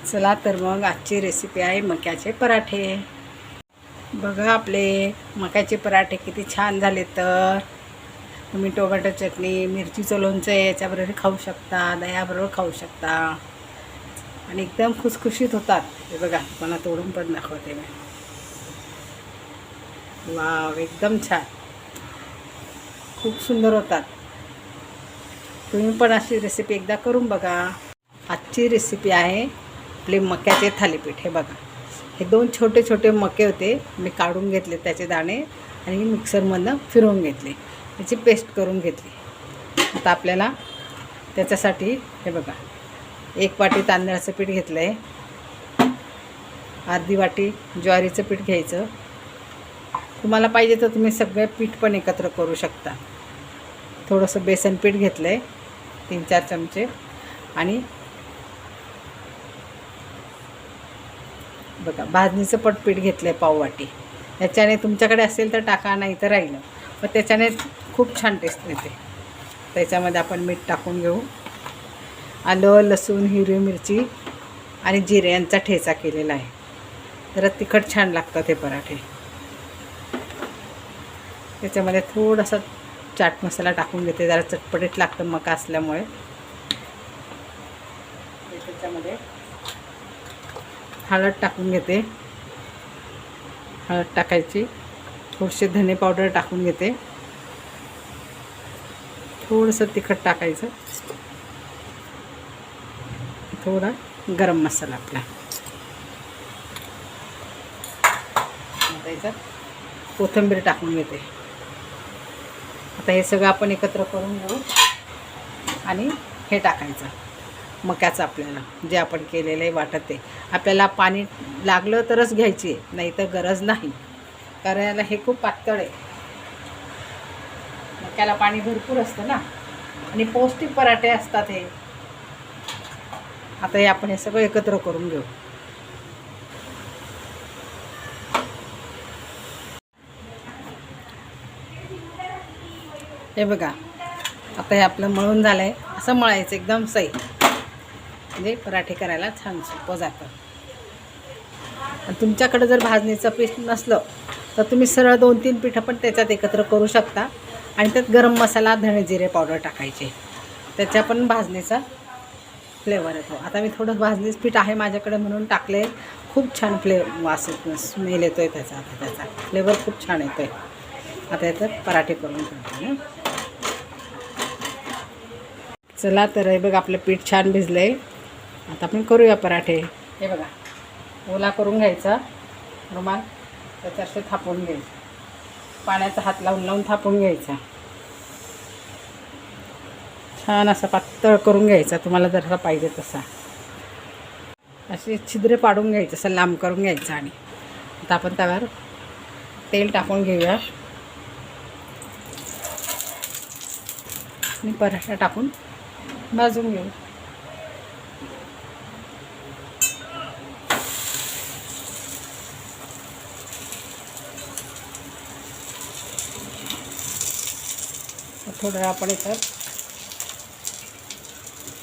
चला तर मग आजची रेसिपी आहे मक्याचे पराठे. बघा आपले मक्याचे पराठे किती छान झाले. तर तुम्ही टोमॅटो चटणी, मिरचीचं लोणचं याच्याबरोबर खाऊ शकता, दह्याबरोबर खाऊ शकता आणि एकदम खुसखुशीत होतात. हे बघा, मला तोडून पण दाखवते मी. वाव, एकदम छान, खूप सुंदर होतात. तुम्ही पण अशी रेसिपी एकदा करून बघा. आजची रेसिपी आहे आपले मक्याचे थालीपीठ. हे बघा, हे 2 छोटे छोटे मके होते, मी काढून घेतले त्याचे दाणे आणि मिक्सरमधनं फिरवून घेतले, त्याची पेस्ट करून घेतली. आता आपल्याला त्याच्यासाठी हे बघा, 1 वाटी तांदळाचं पीठ घेतलं आहे, अर्धी वाटी ज्वारीचं पीठ घ्यायचं. तुम्हाला पाहिजे तर तुम्ही सगळे पीठ पण एकत्र करू शकता. थोडंसं बेसन पीठ घेतलं आहे, 3-4 चमचे, आणि बघा भाजणीचं पीठ घेतलं आहे पाव वाटी. याच्याने तुमच्याकडे असेल तर टाका, नाही तर राहिलं, पण त्याच्याने खूप छान टेस्ट येते. त्याच्यामध्ये आपण मीठ टाकून घेऊ. आलं, लसूण, हिरवी मिरची आणि जिरे यांचा ठेचा केलेला आहे. जरा तिखट छान लागतात हे पराठे. त्याच्यामध्ये थोडासा चाट मसाला टाकून घेते, जरा चटपटीत लागतं मका असल्यामुळे. त्याच्यामध्ये हळद टाकून घेते, हळद टाकायची. थोडीशी धने पावडर टाकून घेते, थोडंसं तिखट टाकायचं, थोडा गरम मसाला आपला. त्याच्यात कोथिंबीर टाकून घेते. आता हे सगळं आपण एकत्र करून घेऊ आणि हे टाकायचं मक्याचं आपल्याला जे आपण केलेलं आहे वाटत. ते आपल्याला पाणी लागलं तरच घ्यायची आहे, नाही तर गरज नाही, कारण याला हे खूप पातळ आहे. मक्याला पाणी भरपूर असतं ना, आणि पौष्टिक पराठे असतात हे. आता हे आपण हे सगळं एकत्र करून घेऊ. हे बघा, आता हे आपलं मळून झालं आहे. असं मळायचं एकदम सही, म्हणजे पराठे करायला छान सोपं जातं. आणि तुमच्याकडे जर भाजणीचं पीठ नसलं तर तुम्ही सरळ 2-3 पीठं पण त्याच्यात एकत्र करू शकता, आणि त्यात गरम मसाला, धणे जिरे पावडर टाकायचे. त्याच्या पण भाजणीचा फ्लेवर येतो. आता मी थोडं भाजणीचं पीठ आहे माझ्याकडे म्हणून टाकले. खूप छान वास येतो, स्मेल येतो आहे त्याचा. आता त्याचा फ्लेवर खूप छान येतो आहे. आता याच्यात पराठे करून ठेवते ना. चला तर हे बघा, आपलं पीठ छान भिजलं आहे. आता आपण करूया पराठे. हे बघा, ओला करून घ्यायचा रुमाल, त्याच्यात थापून घ्यायचं, पाण्याचा हात लावून लावून थापून घ्यायचा. छान असं पातळ करून घ्यायचा, तुम्हाला जसा पाहिजे तसा. असे छिद्रे पाडून घ्यायचं, असं लांब करून घ्यायचं. आणि आता आपण त्यावर तेल टाकून घेऊया आणि पराठा टाकून भाजून घेऊ. थोडं आपण इथं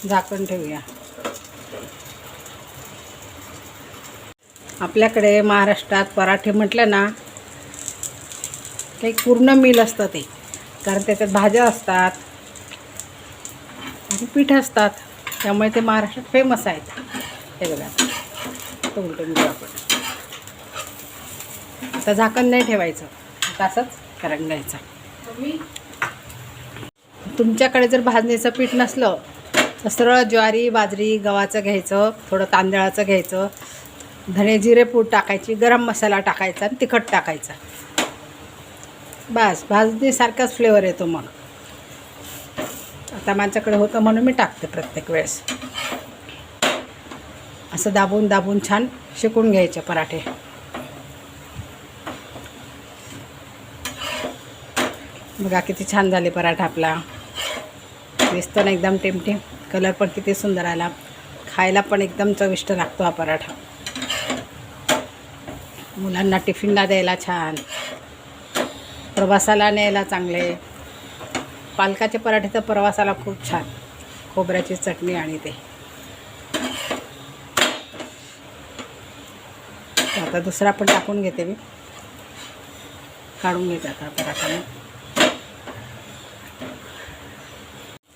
झाकण ठेवूया. आपल्याकडे महाराष्ट्रात पराठे म्हटलं ना, काही पूर्ण मील असतं ते, कारण त्याच्यात भाज्या असतात आणि पीठ असतात, त्यामुळे ते महाराष्ट्रात फेमस आहेत. हे बघा, तो उलटून घेऊ आपण. आता झाकण नाही ठेवायचं, आता असंच करून घ्यायचं. तुमच्याकडे जर भाजणीचं पीठ नसलं तर सरळ ज्वारी, बाजरी, गव्हाचं घ्यायचं, थोडं तांदळाचं घ्यायचं, धणे जिरे पूड टाकायची, गरम मसाला टाकायचा आणि तिखट टाकायचा. बस, भाजणीसारखाच फ्लेवर येतो. मग आता माझ्याकडे होतं म्हणून मी टाकते प्रत्येक वेळेस. असं दाबून दाबून छान शेकून घ्यायचे पराठे. बघा किती छान झाले पराठा आपला. दिसतो ना एकदम टेमटेम, कलर पण किती सुंदर आला. खायला पण एकदम चविष्ट लागतो हा पराठा. मुलांना टिफिनला द्यायला छान, प्रवासाला न्यायला चांगले. पालकाचे पराठे तर प्रवासाला खूप छान, खोबऱ्याची चटणी आणि ते. तर आता दुसरा पण टाकून घेते मी, काढून घेते आता पराठा मी.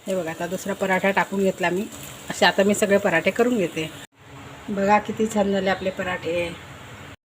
हे बघा आता दुसरा पराठा टाकून घेतला मी. असे आता मी सगळे पराठे करून घेते. बघा किती छान झाले आपले पराठे.